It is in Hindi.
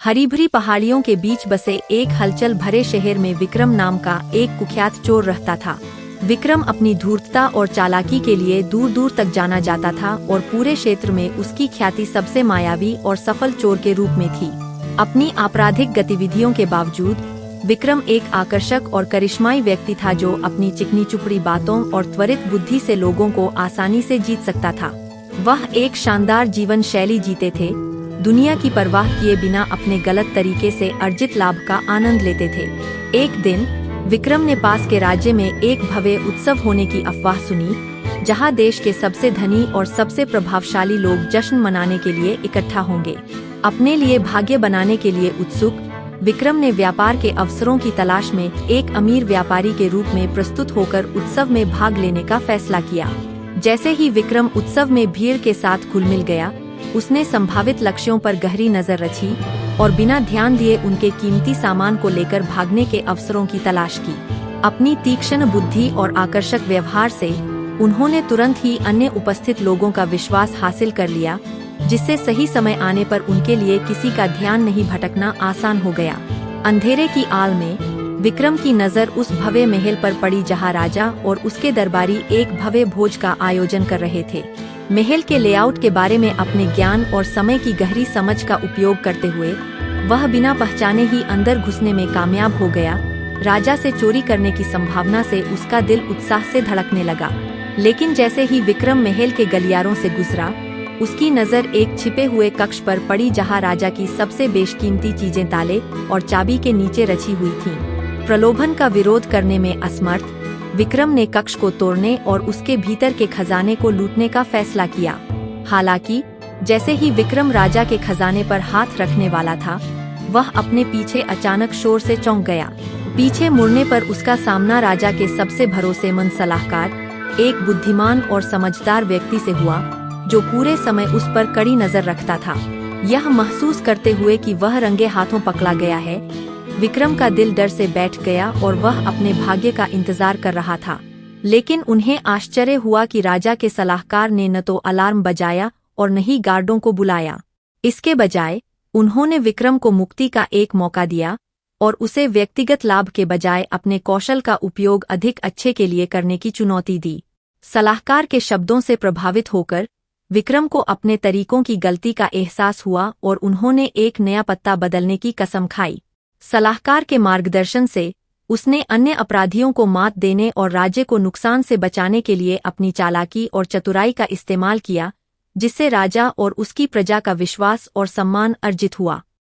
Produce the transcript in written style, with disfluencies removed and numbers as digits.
हरी-भरी पहाड़ियों के बीच बसे एक हलचल भरे शहर में विक्रम नाम का एक कुख्यात चोर रहता था। विक्रम अपनी धूर्तता और चालाकी के लिए दूर दूर तक जाना जाता था और पूरे क्षेत्र में उसकी ख्याति सबसे मायावी और सफल चोर के रूप में थी। अपनी आपराधिक गतिविधियों के बावजूद विक्रम एक आकर्षक और करिश्माई व्यक्ति था जो अपनी चिकनी चुपड़ी बातों और त्वरित बुद्धि से लोगों को आसानी से जीत सकता था। वह एक शानदार जीवन शैली जीते थे, दुनिया की परवाह किए बिना अपने गलत तरीके से अर्जित लाभ का आनंद लेते थे। एक दिन विक्रम ने पास के राज्य में एक भव्य उत्सव होने की अफवाह सुनी, जहां देश के सबसे धनी और सबसे प्रभावशाली लोग जश्न मनाने के लिए इकट्ठा होंगे। अपने लिए भाग्य बनाने के लिए उत्सुक विक्रम ने व्यापार के अवसरों की तलाश में एक अमीर व्यापारी के रूप में प्रस्तुत होकर उत्सव में भाग लेने का फैसला किया। जैसे ही विक्रम उत्सव में भीड़ के साथ घुल मिल गया, उसने संभावित लक्ष्यों पर गहरी नजर रखी और बिना ध्यान दिए उनके कीमती सामान को लेकर भागने के अवसरों की तलाश की। अपनी तीक्ष्ण बुद्धि और आकर्षक व्यवहार से उन्होंने तुरंत ही अन्य उपस्थित लोगों का विश्वास हासिल कर लिया, जिससे सही समय आने पर उनके लिए किसी का ध्यान नहीं भटकना आसान हो गया। अंधेरे की आड़ में विक्रम की नजर उस भव्य महल पर पड़ी जहां राजा और उसके दरबारी एक भव्य भोज का आयोजन कर रहे थे। महल के लेआउट के बारे में अपने ज्ञान और समय की गहरी समझ का उपयोग करते हुए वह बिना पहचाने ही अंदर घुसने में कामयाब हो गया। राजा से चोरी करने की संभावना से उसका दिल उत्साह से धड़कने लगा, लेकिन जैसे ही विक्रम महल के गलियारों से गुजरा, उसकी नजर एक छिपे हुए कक्ष पर पड़ी जहां राजा की सबसे बेशकीमती चीजें ताले और चाबी के नीचे रची हुई थीं। प्रलोभन का विरोध करने में असमर्थ विक्रम ने कक्ष को तोड़ने और उसके भीतर के खजाने को लूटने का फैसला किया। हालांकि जैसे ही विक्रम राजा के खजाने पर हाथ रखने वाला था, वह अपने पीछे अचानक शोर से चौंक गया। पीछे मुड़ने पर उसका सामना राजा के सबसे भरोसेमंद सलाहकार, एक बुद्धिमान और समझदार व्यक्ति से हुआ, जो पूरे समय उस पर कड़ी नजर रखता था। यह महसूस करते हुए कि वह रंगे हाथों पकड़ा गया है, विक्रम का दिल डर से बैठ गया और वह अपने भाग्य का इंतजार कर रहा था। लेकिन उन्हें आश्चर्य हुआ कि राजा के सलाहकार ने न तो अलार्म बजाया और न ही गार्डों को बुलाया। इसके बजाय उन्होंने विक्रम को मुक्ति का एक मौका दिया और उसे व्यक्तिगत लाभ के बजाय अपने कौशल का उपयोग अधिक अच्छे के लिए करने की चुनौती दी। सलाहकार के शब्दों से प्रभावित होकर विक्रम को अपने तरीकों की गलती का एहसास हुआ और उन्होंने एक नया पत्ता बदलने की कसम खाई। सलाहकार के मार्गदर्शन से उसने अन्य अपराधियों को मात देने और राज्य को नुकसान से बचाने के लिए अपनी चालाकी और चतुराई का इस्तेमाल किया, जिससे राजा और उसकी प्रजा का विश्वास और सम्मान अर्जित हुआ।